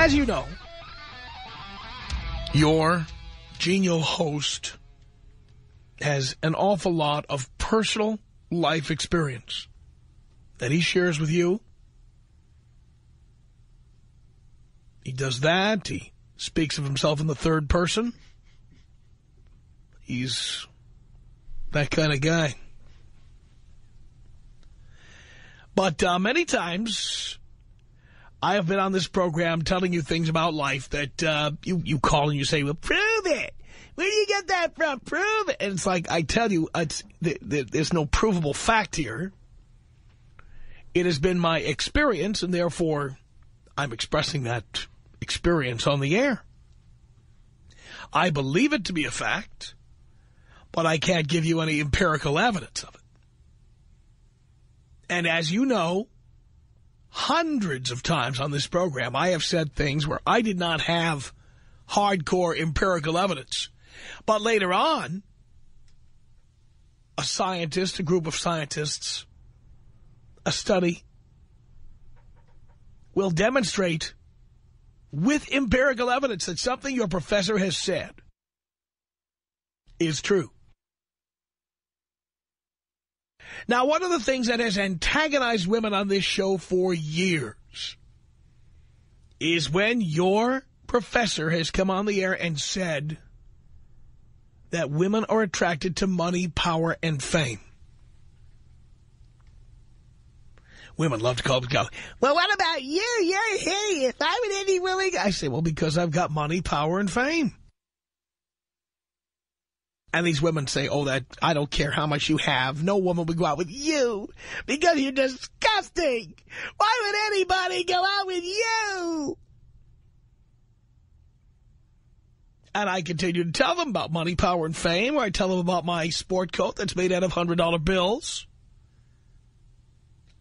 As you know, your genial host has an awful lot of personal life experience that he shares with you. He does that. He speaks of himself in the third person. He's that kind of guy. But many times I have been on this program telling you things about life that you call and you say, well, prove it. Where do you get that from? Prove it. And it's like, I tell you, there's no provable fact here. It has been my experience, and therefore I'm expressing that experience on the air. I believe it to be a fact, but I can't give you any empirical evidence of it. And as you know, hundreds of times on this program, I have said things where I did not have hardcore empirical evidence. But later on, a group of scientists, a study, will demonstrate with empirical evidence that something your professor has said is true. Now, one of the things that has antagonized women on this show for years is when your professor has come on the air and said that women are attracted to money, power, and fame. Women love to call and go, well, what about you? You're hideous. Why would any woman? I say, well, because I've got money, power, and fame. And these women say, oh, that I don't care how much you have. No woman would go out with you because you're disgusting. Why would anybody go out with you? And I continue to tell them about money, power, and fame, or I tell them about my sport coat that's made out of $100 bills.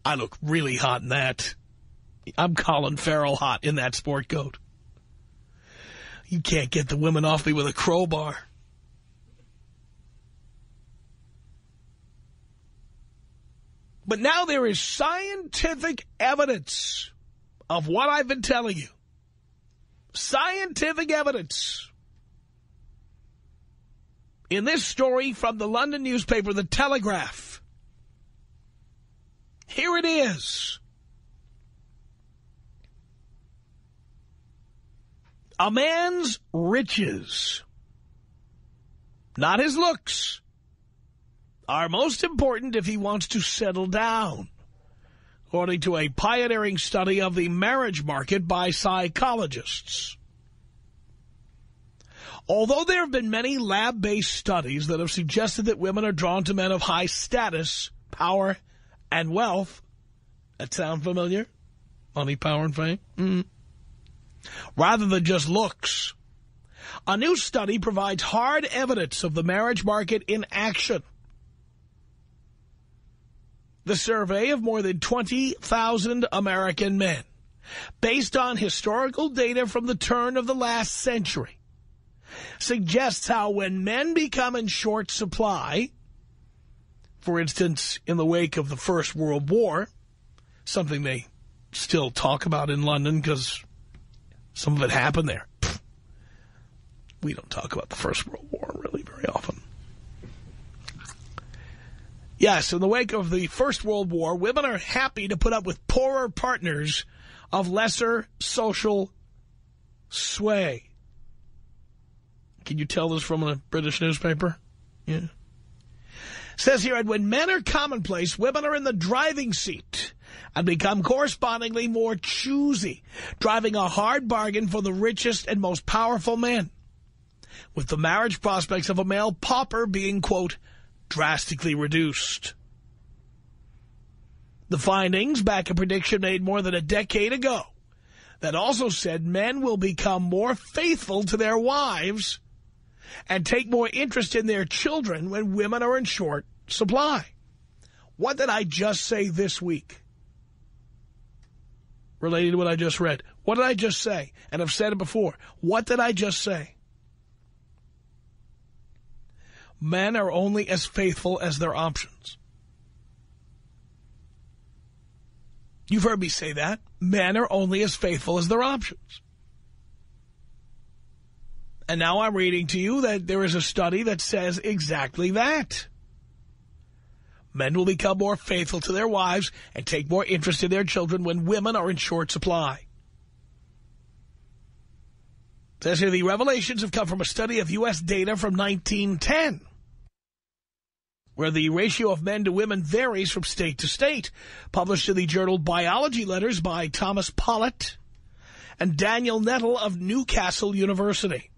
I look really hot in that. I'm Colin Farrell hot in that sport coat. You can't get the women off me with a crowbar. But now there is scientific evidence of what I've been telling you. Scientific evidence. In this story from the London newspaper, The Telegraph, here it is. A man's riches, not his looks, are most important if he wants to settle down, according to a pioneering study of the marriage market by psychologists. Although there have been many lab-based studies that have suggested that women are drawn to men of high status, power, and wealth. That sound familiar? Money, power, and fame? Rather than just looks. A new study provides hard evidence of the marriage market in action. The survey of more than 20,000 American men, based on historical data from the turn of the last century, suggests how when men become in short supply, for instance, in the wake of the First World War, something they still talk about in London because some of it happened there. We don't talk about the First World War really very often. Yes, in the wake of the First World War, women are happy to put up with poorer partners of lesser social sway. Can you tell this from a British newspaper? Yeah. Says here, and when men are commonplace, women are in the driving seat and become correspondingly more choosy, driving a hard bargain for the richest and most powerful men, with the marriage prospects of a male pauper being, quote, drastically reduced. The findings back a prediction made more than a decade ago that also said men will become more faithful to their wives and take more interest in their children when women are in short supply. What did I just say this week related to what I just read? What did I just say? And I've said it before. What did I just say? Men are only as faithful as their options. You've heard me say that. Men are only as faithful as their options. And now I'm reading to you that there is a study that says exactly that. Men will become more faithful to their wives and take more interest in their children when women are in short supply. It says here the revelations have come from a study of U.S. data from 1910, where the ratio of men to women varies from state to state, published in the journal Biology Letters by Thomas Pollitt and Daniel Nettle of Newcastle University.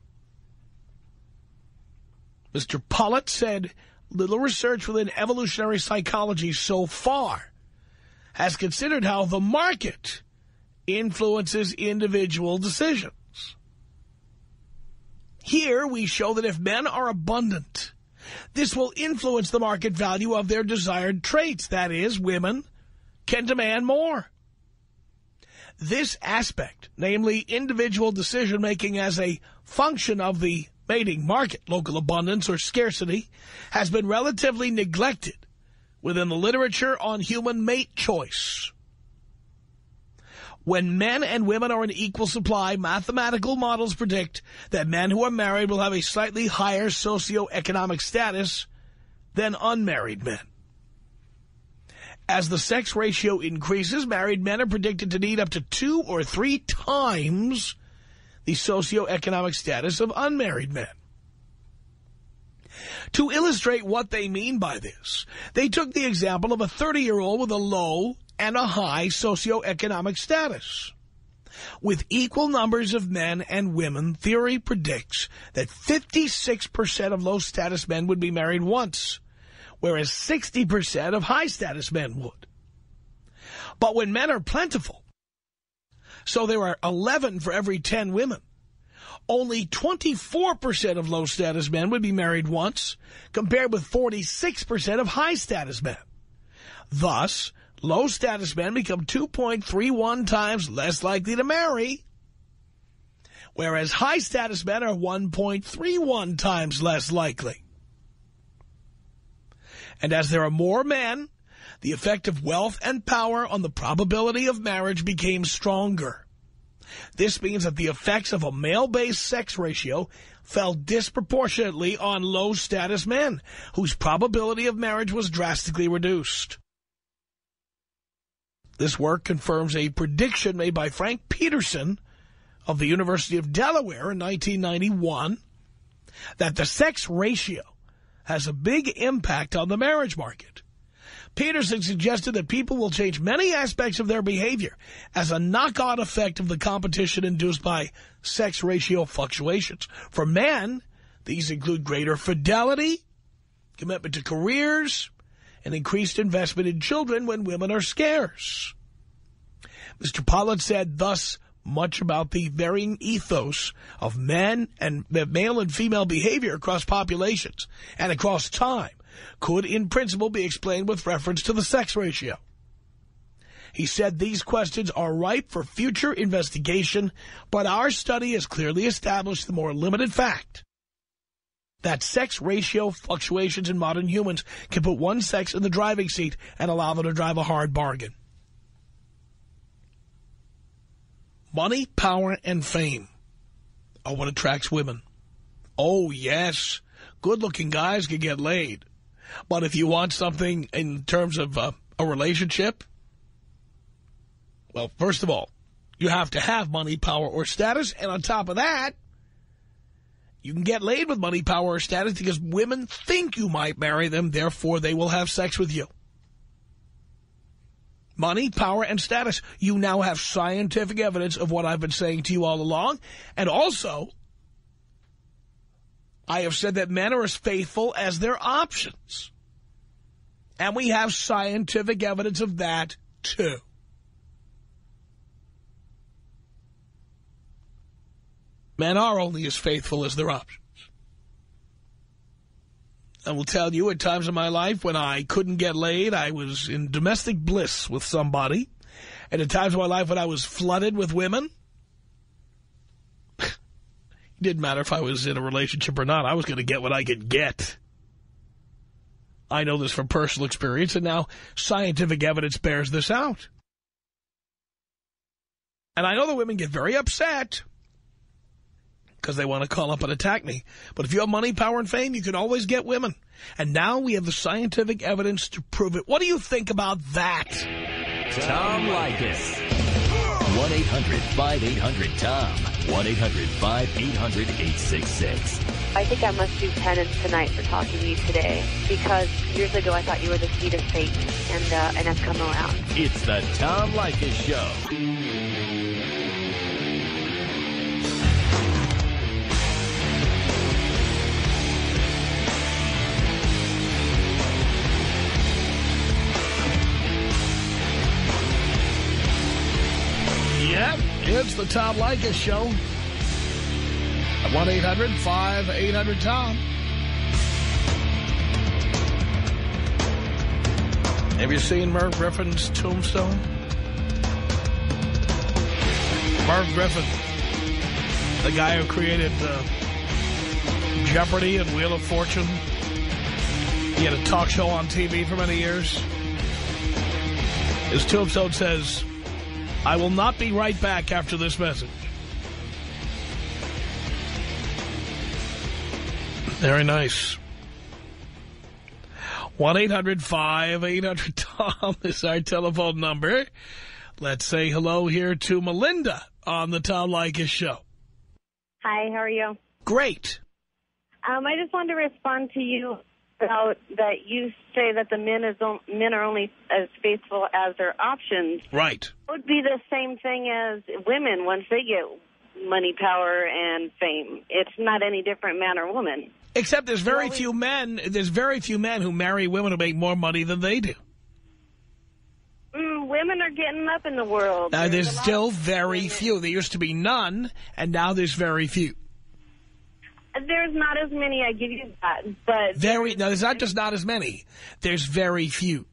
Mr. Pollitt said, little research within evolutionary psychology so far has considered how the market influences individual decisions. Here we show that if men are abundant, this will influence the market value of their desired traits. That is, women can demand more. This aspect, namely individual decision-making as a function of the mating market, local abundance or scarcity, has been relatively neglected within the literature on human mate choice. When men and women are in equal supply, mathematical models predict that men who are married will have a slightly higher socioeconomic status than unmarried men. As the sex ratio increases, married men are predicted to need up to 2 or 3 times the socioeconomic status of unmarried men. To illustrate what they mean by this, they took the example of a 30-year-old with a low and a high socioeconomic status. With equal numbers of men and women, theory predicts that 56% of low-status men would be married once, whereas 60% of high-status men would. But when men are plentiful, so there are 11 for every 10 women, only 24% of low-status men would be married once, compared with 46% of high-status men. Thus, low-status men become 2.31 times less likely to marry, whereas high-status men are 1.31 times less likely. And as there are more men, the effect of wealth and power on the probability of marriage became stronger. This means that the effects of a male-based sex ratio fell disproportionately on low-status men, whose probability of marriage was drastically reduced. This work confirms a prediction made by Frank Peterson of the University of Delaware in 1991 that the sex ratio has a big impact on the marriage market. Peterson suggested that people will change many aspects of their behavior as a knock-on effect of the competition induced by sex ratio fluctuations. For men, these include greater fidelity, commitment to careers, and increased investment in children when women are scarce. Mr. Pollitt said, thus, much about the varying ethos of men and male and female behavior across populations and across time could, in principle, be explained with reference to the sex ratio. He said these questions are ripe for future investigation, but our study has clearly established the more limited fact that sex ratio fluctuations in modern humans can put one sex in the driving seat and allow them to drive a hard bargain. Money, power, and fame are what attracts women. Oh, yes, good-looking guys can get laid. But if you want something in terms of a relationship, well, first of all, you have to have money, power, or status. And on top of that, you can get laid with money, power, or status because women think you might marry them. Therefore, they will have sex with you. Money, power, and status. You now have scientific evidence of what I've been saying to you all along. And also, I have said that men are as faithful as their options. And we have scientific evidence of that, too. Men are only as faithful as their options. I will tell you, at times in my life when I couldn't get laid, I was in domestic bliss with somebody. And at times in my life when I was flooded with women, it didn't matter if I was in a relationship or not. I was going to get what I could get. I know this from personal experience, and now scientific evidence bears this out. And I know the women get very upset because they want to call up and attack me. But if you have money, power, and fame, you can always get women. And now we have the scientific evidence to prove it. What do you think about that? Tom Leykis. 1-800-5800-TOM. 1-800-5800-866. I think I must do penance tonight for talking to you today, because years ago I thought you were the seed of Satan, and I've come around. It's the Tom Leykis Show. Yep, it's the Tom Leykis Show. At 1-800-5800-TOM. Have you seen Merv Griffin's tombstone? Merv Griffin, the guy who created Jeopardy and Wheel of Fortune. He had a talk show on TV for many years. His tombstone says, "I will not be right back after this message." Very nice. 1-800-5800-TOM is our telephone number. Let's say hello here to Melinda on the Tom Leykis Show. Hi, how are you? Great. I just wanted to respond to you about that you say that the men are only as faithful as their options. Right. It would be the same thing as women once they get money, power, and fame. It's not any different, man or woman. Except there's very few men who marry women who make more money than they do. Women are getting up in the world. There's still very few. There used to be none, and now there's very few. There's not as many, I give you that, but... There's not just not as many. There's very few.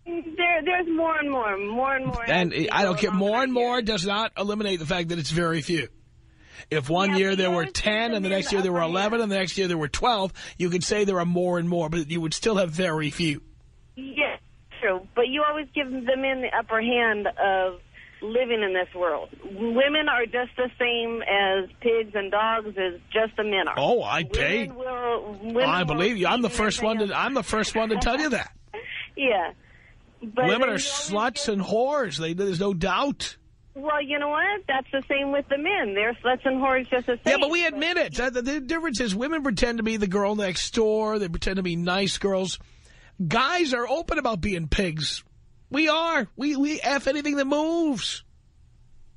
There's more and more. And I don't care, more and more does not eliminate the fact that it's very few. If one year there were 10 and the next year there were 11 and the next year there were 12, you could say there are more and more, but you would still have very few. Yes, true. But you always give the men the upper hand of living in this world. Women are just the same as pigs and dogs as just the men are. Oh, I paid. I believe you. I'm the first one to tell you that. Yeah. But women are sluts and whores. There's no doubt. Well, you know what? That's the same with the men. They're sluts and whores just the same. Yeah, but we admit it. The difference is women pretend to be the girl next door. They pretend to be nice girls. Guys are open about being pigs. We are. We F anything that moves.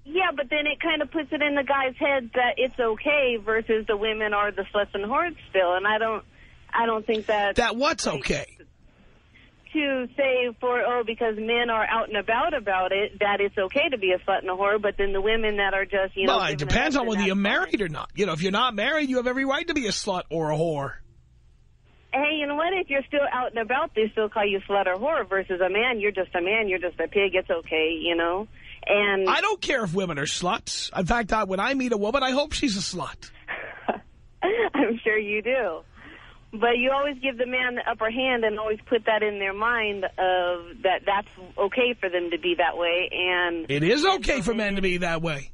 Yeah, but then it kind of puts it in the guy's head that it's okay versus the women are the sluts and whores still. And I don't think that... That what's okay? To say because men are out and about it, that it's okay to be a slut and a whore, but then the women that are just, Well, it depends on whether you're married or not. If you're not married, you have every right to be a slut or a whore. Hey, you know what? If you're still out and about, they still call you slut or whore versus a man. You're just a man. You're just a pig. It's okay, And I don't care if women are sluts. In fact, when I meet a woman, I hope she's a slut. I'm sure you do. But you always give the man the upper hand and always put that in their mind of that's okay for them to be that way. And it is okay for men to be that way.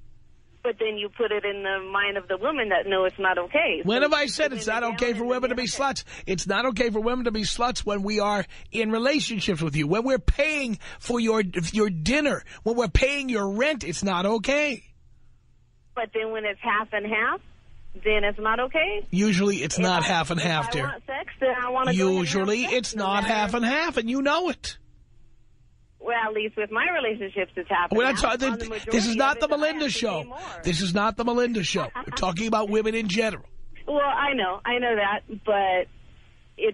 But then you put it in the mind of the woman that, no, it's not okay. When have I said it's not okay for women to be sluts? It's not okay for women to be sluts when we are in relationships with you. When we're paying for your dinner, when we're paying your rent, it's not okay. But then when it's half and half, then it's not okay? Usually it's not half and half, dear. If I want sex, then I want to Usually it's not half and half, and you know it. Well, at least with my relationships, it's half and half. This is not the Melinda Show. This is not the Melinda Show. We're talking about women in general. Well, I know that, but you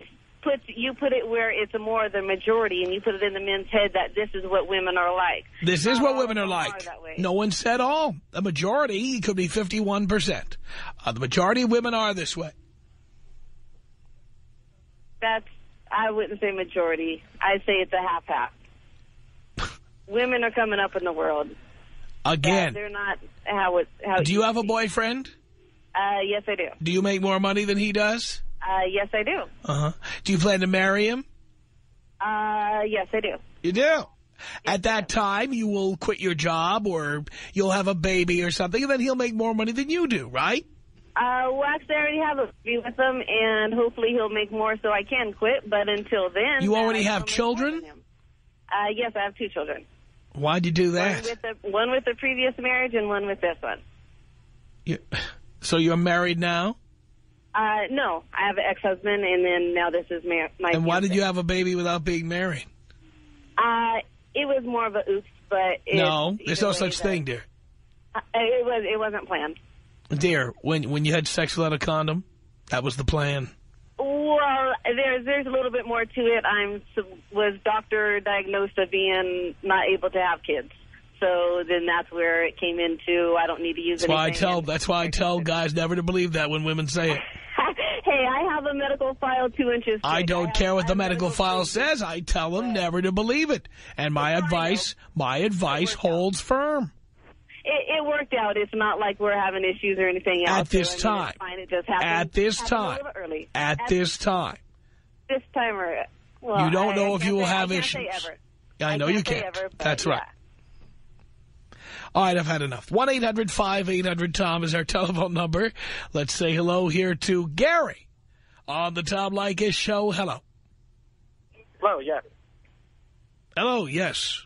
put it where it's more the majority, and you put it in the men's head that this is what women are like. This is what women are like. No one said all. The majority could be 51%. The majority of women are this way. I wouldn't say majority. I'd say it's a half-half. Women are coming up in the world. Again. They're not how do you have a boyfriend? Yes, I do. Do you make more money than he does? Yes, I do. Do you plan to marry him? Yes, I do. You do? At that time, you will quit your job or you'll have a baby or something, and then he'll make more money than you do, right? Well, actually, I already have a baby with him, and hopefully he'll make more so I can quit. But until then... You already have children? Yes, I have 2 children. Why'd you do that? One with the previous marriage and one with this one. So you're married now? No, I have an ex-husband, and then now this is my And why fiance. did you have a baby without being married? It was more of a oops, but... No, there's no such thing, dear. It wasn't planned. Dear, when you had sex without a condom, that was the plan. Well, there's a little bit more to it. Was doctor diagnosed of being not able to have kids. So then that's where it came into, I don't need to use anything. That's why I tell guys never to believe that when women say it. Hey, I have a medical file 2 inches thick. I don't care what the medical file says. I tell them never to believe it. And my advice holds firm. It worked out. It's not like we're having issues or anything else. At this time. It just happened. At this time. At this time. This time. Well, you don't know if you will have issues. I know you can't. That's right. All right, I've had enough. 1-800-5800-TOM is our telephone number. Let's say hello here to Gary on the Tom Leykis Show. Hello. Hello, yes. Hello, yes.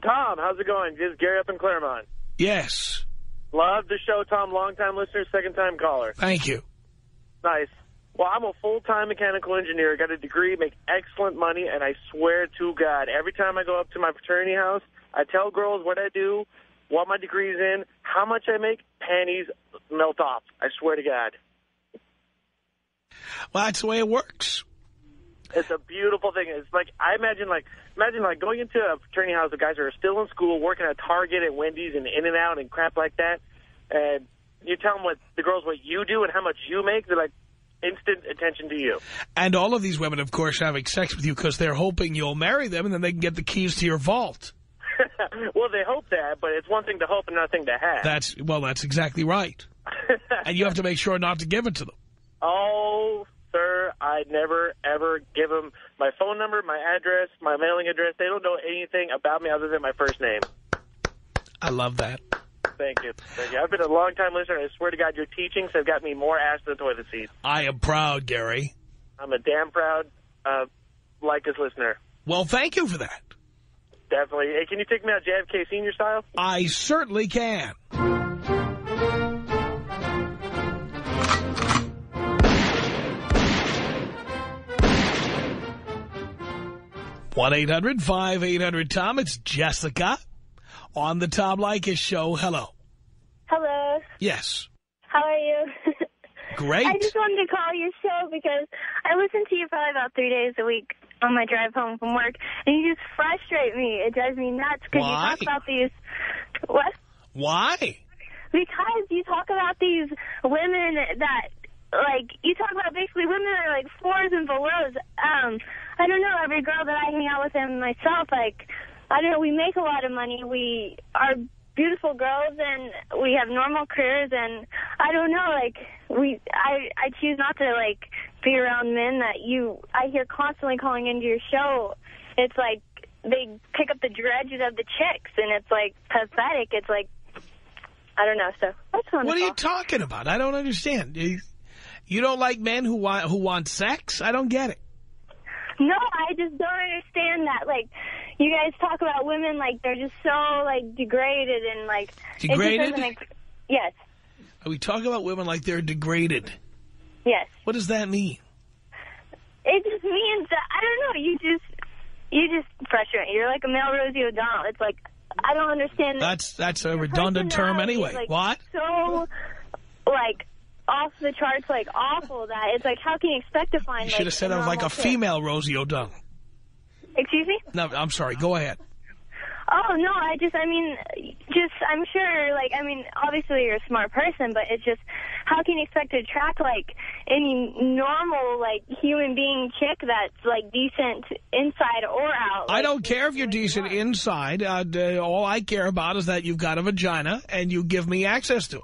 Tom, how's it going? This is Gary up in Claremont. Yes. Love the show, Tom. Long-time listener, second-time caller. Thank you. Nice. Well, I'm a full-time mechanical engineer, got a degree, make excellent money, and I swear to God, every time I go up to my fraternity house, I tell girls what I do, what my degree's in, how much I make, panties melt off. I swear to God. Well, that's the way it works. It's a beautiful thing. It's like, I imagine going into a fraternity house of guys who are still in school, working at Target and Wendy's and In-N-Out and crap like that, and you tell them what you do and how much you make, they're like, instant attention to you. And all of these women, of course, are having sex with you because they're hoping you'll marry them and then they can get the keys to your vault. Well, they hope that, but it's one thing to hope and another thing to have. That's exactly right. And you have to make sure not to give it to them. Oh, sir, I'd never, ever give them my phone number, my address, my mailing address. They don't know anything about me other than my first name. I love that. Thank you. Thank you. I've been a long-time listener, and I swear to God, your teachings have got me more ass to the toilet seat. I am proud, Gary. I'm a damn proud Leykis listener. Well, thank you for that. Definitely. Hey, can you take me out JFK senior style? I certainly can. One 800-5800-TOM. It's Jessica on the Tom Leykis Show. Hello. Hello. Yes. How are you? Great. I just wanted to call your show because I listen to you probably about 3 days a week on my drive home from work, and you just frustrate me. It drives me nuts because you talk about these... What? Why? Because you talk about these women that, like, you talk about basically women that are like fours and belows. I don't know, every girl that I hang out with and myself, like, I don't know, we make a lot of money. We are beautiful girls and we have normal careers, and I don't know, like, I choose not to, like, be around men that I hear constantly calling into your show. It's like they pick up the dredges of the chicks, and it's, like, pathetic. It's like, I don't know, so that's wonderful. What are you talking about? I don't understand. You don't like men who want sex? I don't get it. No, I just don't understand that. Like, you guys talk about women like they're just so, like, degraded and, like... Degraded? Yes. We talk about women like they're degraded. Yes. What does that mean? It just means that, I don't know, you just frustrate. You're like a male Rosie O'Donnell. It's like, I don't understand. That's a redundant term anyway. Like, what? So, like, off the charts, like, awful that it's like, how can you expect to find, you should have said I was like a female Rosie O'Donnell. Excuse me? No, I'm sorry. Go ahead. Oh, no, I'm sure, like, obviously you're a smart person, but it's just, how can you expect to attract, like, any normal, like, human being chick that's, like, decent inside or out? I don't care if you're decent inside. All I care about is that you've got a vagina and you give me access to it.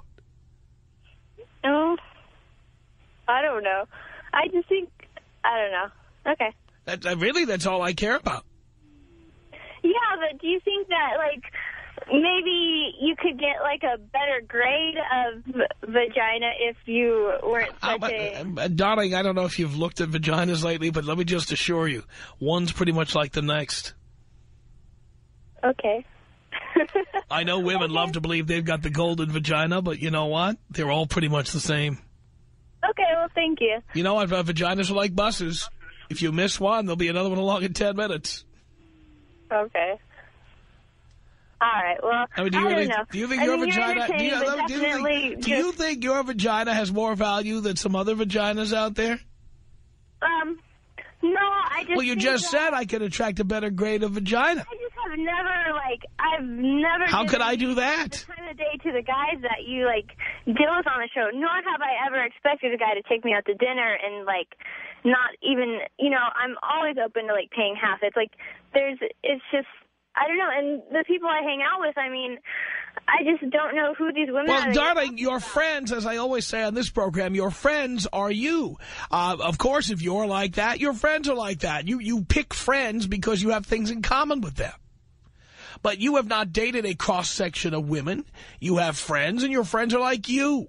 Oh, I don't know. I just think, I don't know. Okay. Really, that's all I care about. Yeah, but do you think that, like, maybe you could get, like, a better grade of vagina if you weren't such a... Darling, I don't know if you've looked at vaginas lately, but let me just assure you, one's pretty much like the next. Okay. I know women love to believe they've got the golden vagina, but you know what? They're all pretty much the same. Okay, well, thank you. You know what? Vaginas are like buses. If you miss one, there'll be another one along in 10 minutes. Okay. All right, well, I don't know. Do you think your vagina... Do you think your vagina has more value than some other vaginas out there? No, I just... Well, you just said I could attract a better grade of vagina. I just have never, like, I've never... How could I do that? ...the time of day to the guys that you, like, deal with on the show. Nor have I ever expected a guy to take me out to dinner and, like, not even, you know, I'm always open to, like, paying half. It's like, it's just... I don't know, and the people I hang out with, I mean, I just don't know who these women are. Well, darling, your friends, as I always say on this program, your friends are you. Of course, if you're like that, your friends are like that. You pick friends because you have things in common with them. But you have not dated a cross-section of women. You have friends, and your friends are like you.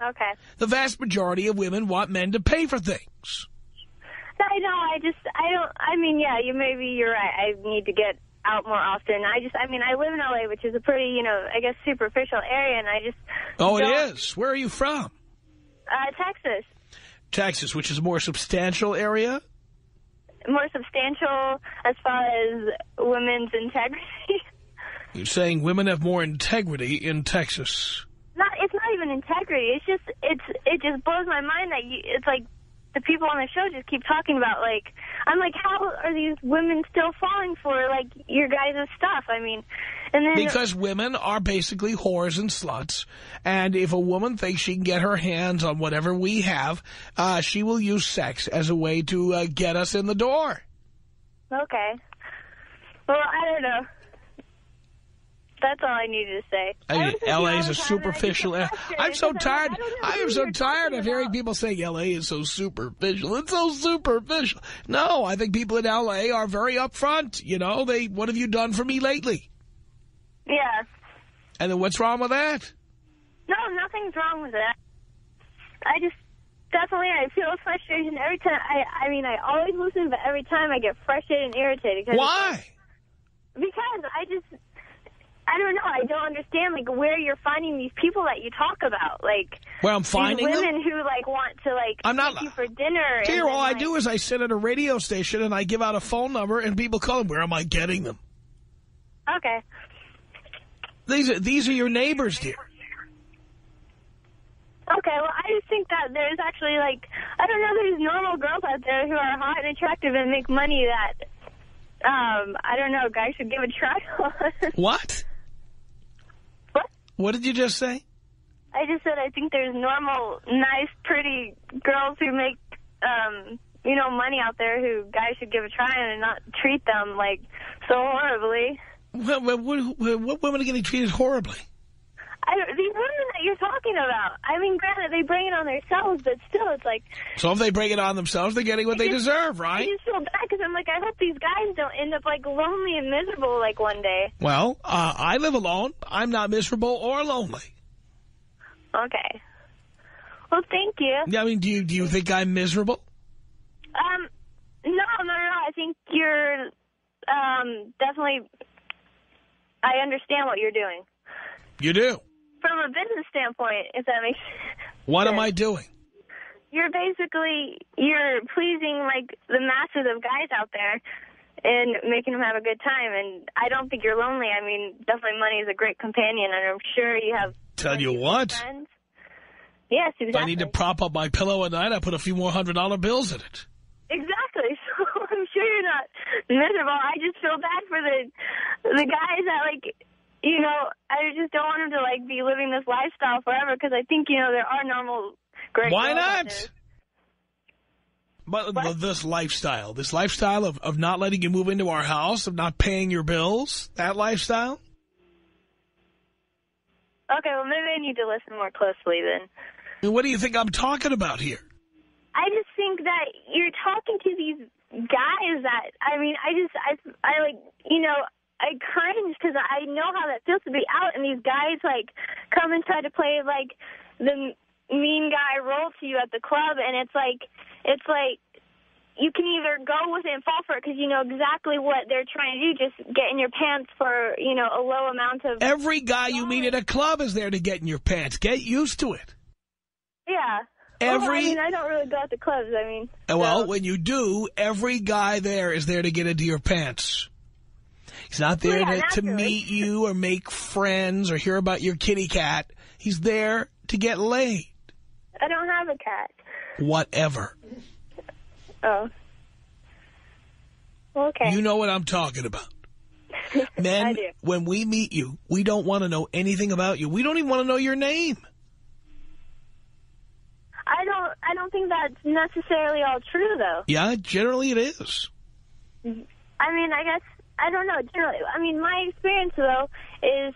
Okay. The vast majority of women want men to pay for things. I know, maybe you're right. I need to get out more often. I live in L.A., which is a pretty, you know, I guess superficial area, and I just... Oh, it is? Where are you from? Texas. Texas, which is a more substantial area? More substantial as far as women's integrity. You're saying women have more integrity in Texas. It's not even integrity. It's just, it just blows my mind that it's like, the people on the show just keep talking about, like, I'm like, how are these women still falling for, like, your guys' stuff? I mean, and then... Because women are basically whores and sluts, and if a woman thinks she can get her hands on whatever we have, she will use sex as a way to get us in the door. Okay. Well, I don't know. That's all I needed to say. L.A. is a superficial area. I'm so tired. I am so tired of hearing people saying L.A. is so superficial. It's so superficial. No, I think people in L.A. are very upfront. You know, what have you done for me lately? Yeah. And then what's wrong with that? No, nothing's wrong with that. I just, definitely, I feel frustration every time. I always listen, but every time I get frustrated and irritated. Why? Because I don't know. I don't understand, like, where you're finding these people that you talk about. Like, where I'm finding these women them? who, like, want to, like, take you for dinner. Dear, all I do is I sit at a radio station and I give out a phone number and people call them. Where am I getting them? Okay. These are your neighbors, dear. Okay, well, I just think that there's actually, like, I don't know, there's normal girls out there who are hot and attractive and make money that, I don't know, guys should give a try on. What? What? What did you just say? I just said I think there's normal, nice, pretty girls who make, you know, money out there who guys should give a try on and not treat them, like, so horribly. Well, what women are getting treated horribly? These women that you're talking about, I mean, granted, they bring it on themselves, but still, it's like... So if they bring it on themselves, they're getting what they deserve, right? I just feel bad because I'm like, I hope these guys don't end up, like, lonely and miserable, like, one day. Well, I live alone. I'm not miserable or lonely. Okay. Well, thank you. Yeah, I mean, do you think I'm miserable? No. I think you're, definitely... I understand what you're doing. You do? From a business standpoint, if that makes sense. What am I doing? You're pleasing, like, the masses of guys out there and making them have a good time. And I don't think you're lonely. I mean, definitely money is a great companion, and I'm sure you have... Tell you what? Friends. Yes, exactly. If I need to prop up my pillow at night, I put a few more $100 bills in it. Exactly. So I'm sure you're not miserable. I just feel bad for the guys that, like... You know, I just don't want him to, like, be living this lifestyle forever because I think, you know, there are normal great Why not? But this lifestyle of not letting you move into our house, of not paying your bills, that lifestyle? Okay, well, maybe I need to listen more closely then. And what do you think I'm talking about here? I just think that you're talking to these guys that, I mean, I like, you know, I cringe because I know how that feels to be out, and these guys, like, come and try to play, like, the mean guy role to you at the club, and it's like you can either go with it and fall for it because you know exactly what they're trying to do, just get in your pants for, you know, a low amount of... Every guy you meet at a club is there to get in your pants. Get used to it. Yeah. Well, I mean, I don't really go out to clubs, I mean. Well, so. when you do, every guy there is there to get into your pants. He's not there to meet you or make friends or hear about your kitty cat. He's there to get laid. I don't have a cat. Whatever. Oh. Okay. You know what I'm talking about. Men, I do. when we meet you, we don't want to know anything about you. We don't even want to know your name. I don't think that's necessarily all true, though. Yeah, generally it is. I mean, I guess, I don't know, generally. I mean, my experience, though, is,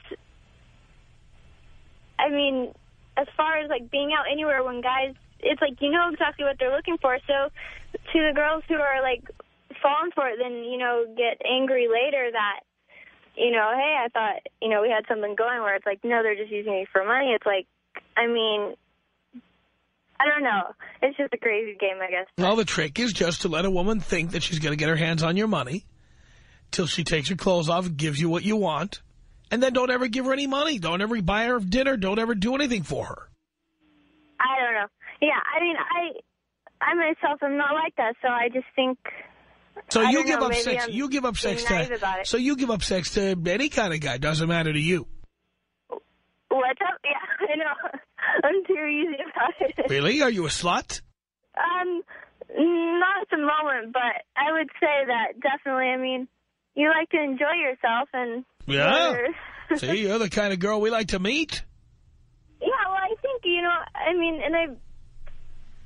I mean, as far as, like, being out anywhere when guys, it's like you know exactly what they're looking for. So to the girls who are, like, falling for it, then, you know, get angry later that, you know, hey, I thought, you know, we had something going, where it's like, no, they're just using me for money. It's like, I mean, I don't know. It's just a crazy game, I guess. Well, the trick is just to let a woman think that she's going to get her hands on your money till she takes her clothes off and gives you what you want. And then don't ever give her any money. Don't ever buy her dinner. Don't ever do anything for her. I don't know. Yeah, I mean, I myself am not like that, so I just think... So you give up sex. You give up sex to. So you give up sex to any kind of guy. Doesn't matter to you. What's up? Yeah, I know. I'm too easy about it. Really? Are you a slut? Not at the moment, but I would say that definitely. I mean, you like to enjoy yourself, and yeah. See, you're the kind of girl we like to meet. Yeah, well, I think you know. I mean, and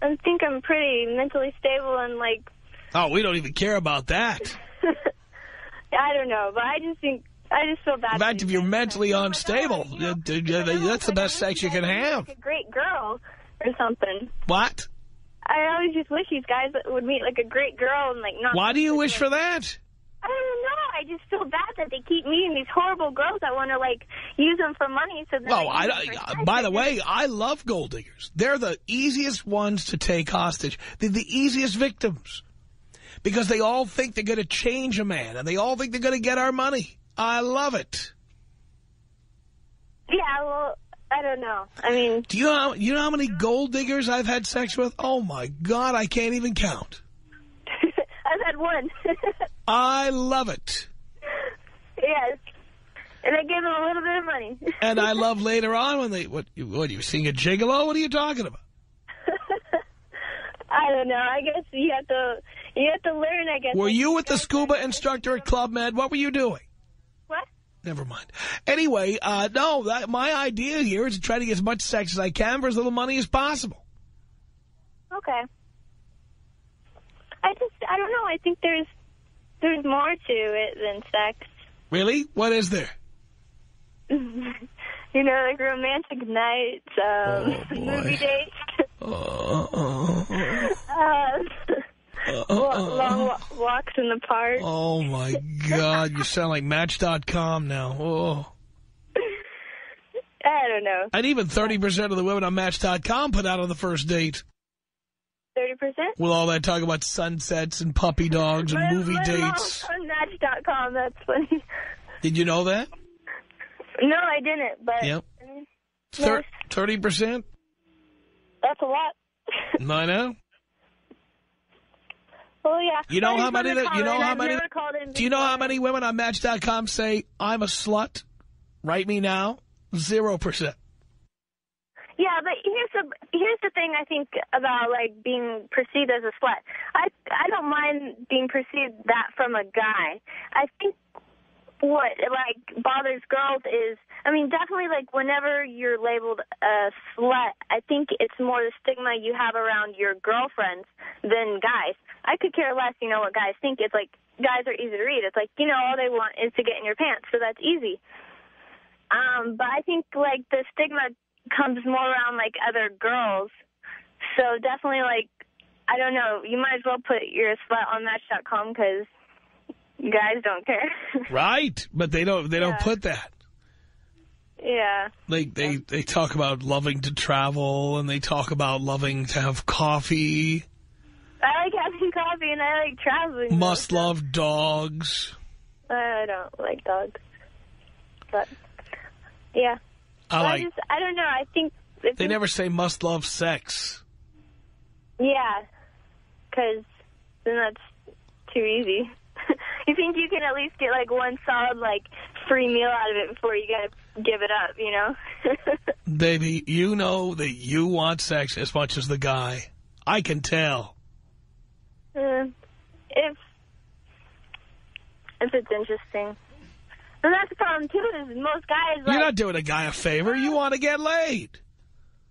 I think I'm pretty mentally stable and like. Oh, we don't even care about that. I don't know, but I just think, I just feel bad. In fact, if you're mentally unstable, that's the best sex you can have. Like a great girl or something. What? I always just wish these guys would meet like a great girl and like not. Why do you wish for that? I don't know. I just feel bad that they keep meeting these horrible girls that want to like use them for money. So by the way, I love gold diggers. They're the easiest ones to take hostage. They're the easiest victims. Because they all think they're going to change a man, and they all think they're going to get our money. I love it. Yeah, well, I don't know. I mean... Do you know how many gold diggers I've had sex with? Oh, my God, I can't even count. I've had one. I love it. Yes. And I gave them a little bit of money. And I love later on when they... What, you seeing a gigolo? What are you talking about? I don't know. I guess you have to learn, I guess. Were you with the scuba instructor at Club Med? What were you doing? What? Never mind. Anyway, no, my idea here is to try to get as much sex as I can for as little money as possible. Okay. I don't know. I think there's more to it than sex. Really? What is there? You know, like romantic nights, movie dates. Long walks in the park. Oh, my God. You sound like Match.com now. Oh. I don't know. And even 30% of the women on Match.com put out on the first date. 30%? With all that talk about sunsets and puppy dogs and movie dates. On Match.com, that's funny. Did you know that? No, I didn't, but... Yep. 30%? That's a lot. I know. Well, yeah. Do you know how many women on Match.com say, I'm a slut? Write me now. 0%. Yeah, but here's the thing I think about, like, being perceived as a slut. I don't mind being perceived that from a guy. I think what, like, bothers girls is, I mean, definitely, like, whenever you're labeled a slut, I think it's more the stigma you have around your girlfriends than guys. I could care less, you know, what guys think. It's like, guys are easy to read. It's like, you know, all they want is to get in your pants, so that's easy. But I think, like, the stigma comes more around, like, other girls. So definitely, like, I don't know. You might as well put your slut on Match.com because guys don't care. Right, but they don't put that. Yeah. They talk about loving to travel, and they talk about loving to have coffee. I like having coffee, and I like traveling. Must love dogs. I don't like dogs. But, yeah. I don't know. I think... They never say must love sex. Yeah, because then that's too easy. You think you can at least get, like, one solid, like, free meal out of it before you gotta give it up, you know? Baby, you know that you want sex as much as the guy. I can tell. If it's interesting. And that's the problem, too, is most guys, You're not doing a guy a favor. You want to get laid.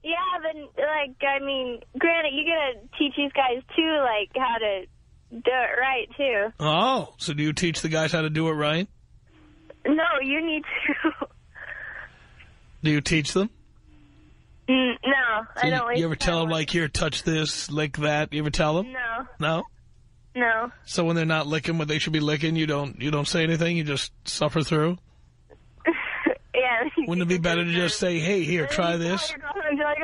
Yeah, but, like, I mean, granted, you gotta teach these guys, too, like, how to do it right, too. Oh, so do you teach the guys how to do it right? No, you need to. Do you teach them? No, I don't. You ever tell them, like, here, touch this, lick that? You ever tell them? No. No? No. So when they're not licking what they should be licking, you don't say anything? You just suffer through? Yeah. Wouldn't it be better to just say, hey, here, try this? Like,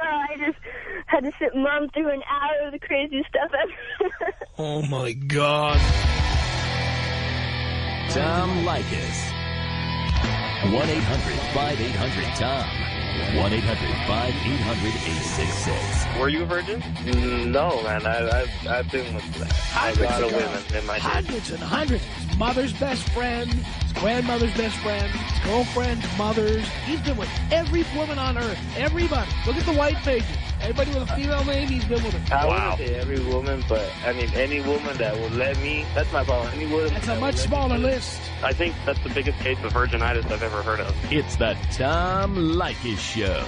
oh, I just had to sit mom through an hour of the craziest stuff ever. Oh, my God. Tom Leykis. 1-800-5800-TOM. 1-800-5800-866. Were you a virgin? No, man. I've been with a lot of women in my day. Hundreds and hundreds. His mother's best friend, his grandmother's best friend, his girlfriend's mother's. He's been with every woman on earth. Everybody. Look at the white pages. Everybody with a female name, he's been with her. I wouldn't say every woman, but, I mean, any woman that will let me, that's my problem. Any woman that's a much smaller list. I think that's the biggest case of virginitis I've ever heard of. It's the Tom Leykis Show.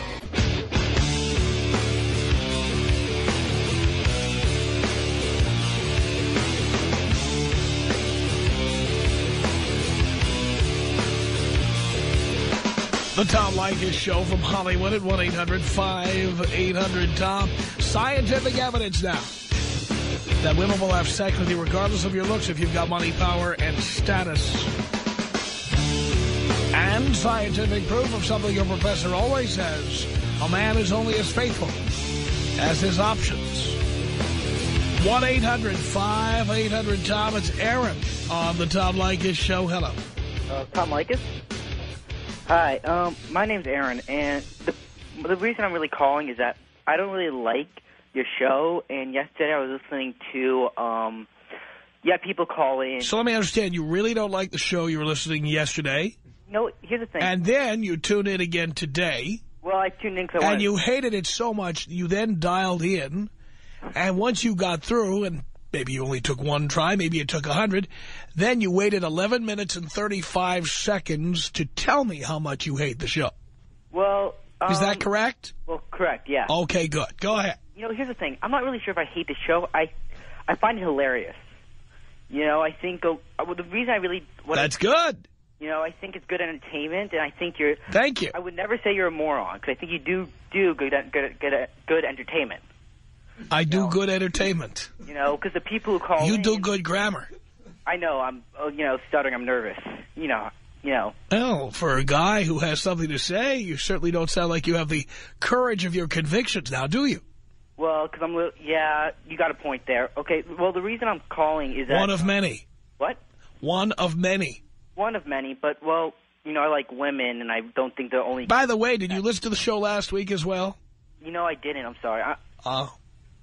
The Tom Leykis Show from Hollywood at 1-800-5800-TOM. Scientific evidence now that women will have sex with you regardless of your looks if you've got money, power, and status. And scientific proof of something your professor always says: a man is only as faithful as his options. 1-800-5800-TOM. It's Aaron on the Tom Leykis Show. Hello. Tom Leykis? Hi, my name's Aaron, and the reason I'm really calling is that I don't really like your show, and yesterday I was listening to, people call in. So let me understand, you really don't like the show you were listening yesterday? No, here's the thing. And then you tuned in again today. Well, I tuned in because I wanted... And you hated it so much, you then dialed in, and once you got through, and maybe you only took one try, maybe it took 100, then you waited 11 minutes and 35 seconds to tell me how much you hate the show. Well... Is that correct? Well, correct, yeah. Okay, good. Go ahead. You know, here's the thing. I'm not really sure if I hate the show. I find it hilarious. You know, I think... the reason I really... That's good. You know, I think it's good entertainment, and I think you're... Thank you. I would never say you're a moron, because I think you do good entertainment. I do good entertainment. You know, because the people who call You in, do good grammar. I know, I'm, stuttering, I'm nervous. You know. Well, for a guy who has something to say, you certainly don't sound like you have the courage of your convictions now, do you? Well, because you got a point there. Okay, well, the reason I'm calling is that... One of many. What? One of many. One of many, but, well, you know, I like women, and I don't think they're only... By the way, did you listen to the show last week as well? You know, I didn't. I'm sorry.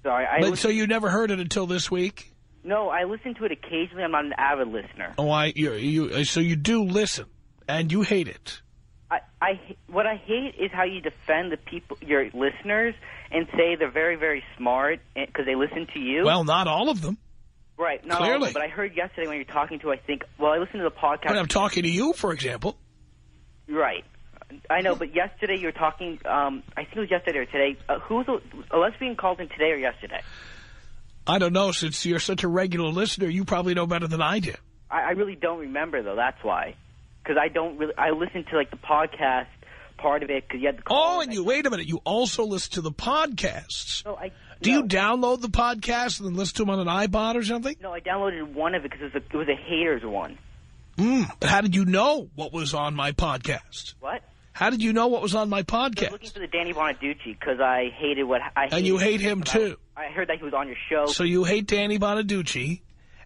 Sorry. So you never heard it until this week? No, I listen to it occasionally. I'm not an avid listener. Oh, so you do listen, and you hate it. What I hate is how you defend the people, your listeners, and say they're very, very smart because they listen to you. Well, not all of them. Right, not all of them, but I heard yesterday when you were talking to, I think, well, I listened to the podcast. When I'm talking to you, for example. Right. I know, but yesterday you were talking, I think it was yesterday or today. Who was a lesbian called in today or yesterday? I don't know. Since you're such a regular listener, you probably know better than I do. I really don't remember, though. That's why. Because I listened to, like, the podcast part of it because you had the call. Oh, and wait a minute. You also listen to the podcasts. No, Do you download the podcast and then listen to them on an iPod or something? No, I downloaded one of it because it was a haters one. But how did you know what was on my podcast? What? How did you know what was on my podcast? I was looking for the Danny Bonaducci because I hated what I hated. And you hate him, too. I heard that he was on your show. So you hate Danny Bonaducci,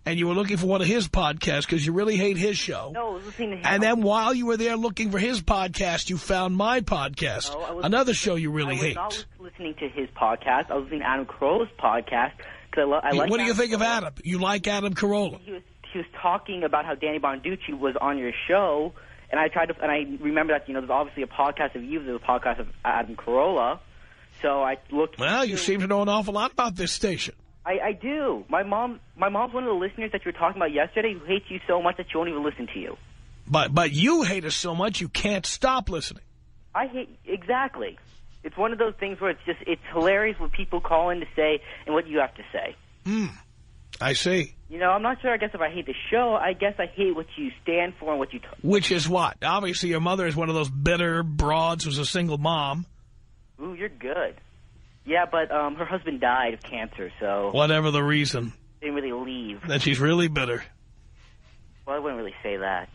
and you were looking for one of his podcasts because you really hate his show. No, I was listening to him. And then while you were there looking for his podcast, you found my podcast, another show you really hate. I was not listening to his podcast. I was listening to Adam Carolla's podcast. I like what do you think of Adam? You like Adam Carolla? He was talking about how Danny Bonaducci was on your show, and I remember that, there's obviously a podcast of you, there's a podcast of Adam Carolla, so I looked... Well, you seem to know an awful lot about this station. I do. My mom's one of the listeners that you were talking about yesterday who hates you so much that she won't even listen to you. But you hate us so much you can't stop listening. Exactly. It's one of those things where it's hilarious what people call in to say and what you have to say. I see. I'm not sure, I guess, if I hate the show. I guess I hate what you stand for and what you... Which is what? Obviously, your mother is one of those bitter broads who's a single mom. Ooh, you're good. Yeah, but her husband died of cancer, so... Whatever the reason. Didn't really leave. Then she's really bitter. Well, I wouldn't really say that.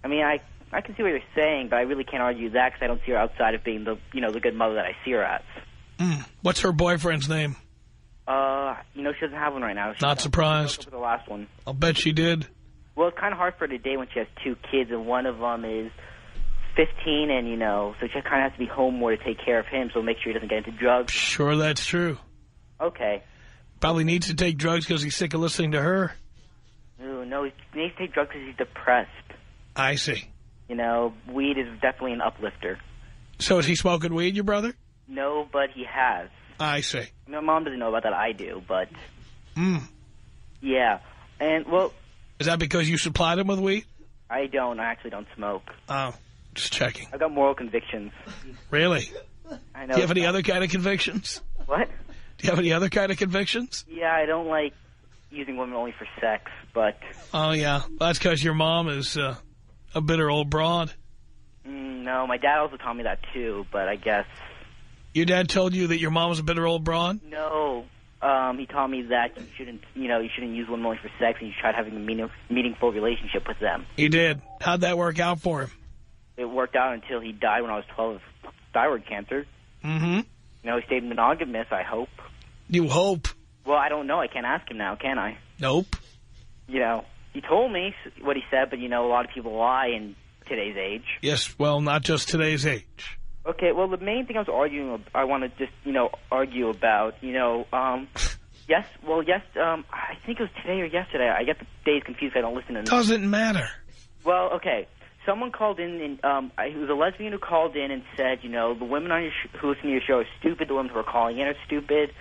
I mean, I can see what you're saying, but I really can't argue that because I don't see her outside of being the good mother that I see her as. What's her boyfriend's name? She doesn't have one right now. Not surprised. The last one. I'll bet she did. Well, it's kind of hard for her today when she has 2 kids, and one of them is 15, and, so she kind of has to be home more to take care of him, so make sure he doesn't get into drugs. Sure, that's true. Okay. Probably needs to take drugs because he's sick of listening to her. Ooh, no, he needs to take drugs because he's depressed. I see. Weed is definitely an uplifter. So is he smoking weed, your brother? No, but he has. I see. My mom doesn't know about that. I do, but... Yeah. And, well... Is that because you supplied him with weed? I don't. I actually don't smoke. Oh, just checking. I've got moral convictions. Really? I know. Do you have any other kind of convictions? What? Do you have any other kind of convictions? Yeah, I don't like using women only for sex, but... Oh, yeah. That's because your mom is a bitter old broad. No, my dad also taught me that, too, but I guess... Your dad told you that your mom was a bitter old broad? No. He taught me that you shouldn't use women only for sex, and you should try having a meaningful relationship with them. He did. How'd that work out for him? It worked out until he died when I was 12 of thyroid cancer. Mm-hmm. He stayed monogamous, I hope. You hope. Well, I don't know. I can't ask him now, can I? Nope. He told me what he said, but, a lot of people lie in today's age. Yes, well, not just today's age. Okay, well, the main thing I want to just, argue about, yes, I think it was today or yesterday. I get the days confused. I don't listen to them. Doesn't matter. Well, okay. Someone called in, and it was a lesbian who called in and said, the women on who listen to your show are stupid. The women who are calling in are stupid.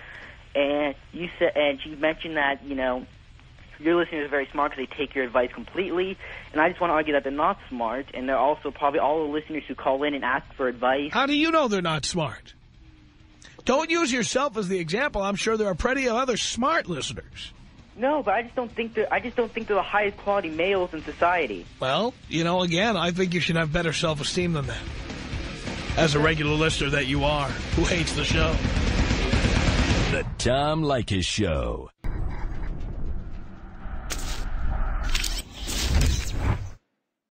And she mentioned that, your listeners are very smart because they take your advice completely. And I just want to argue that they're not smart, and they're also probably all the listeners who call in and ask for advice. How do you know they're not smart? Don't use yourself as the example. I'm sure there are plenty of other smart listeners. No, but I just don't think they're the highest quality males in society. Well, again, I think you should have better self-esteem than that. As a regular listener that you are, who hates the show. The Tom Leykis Show.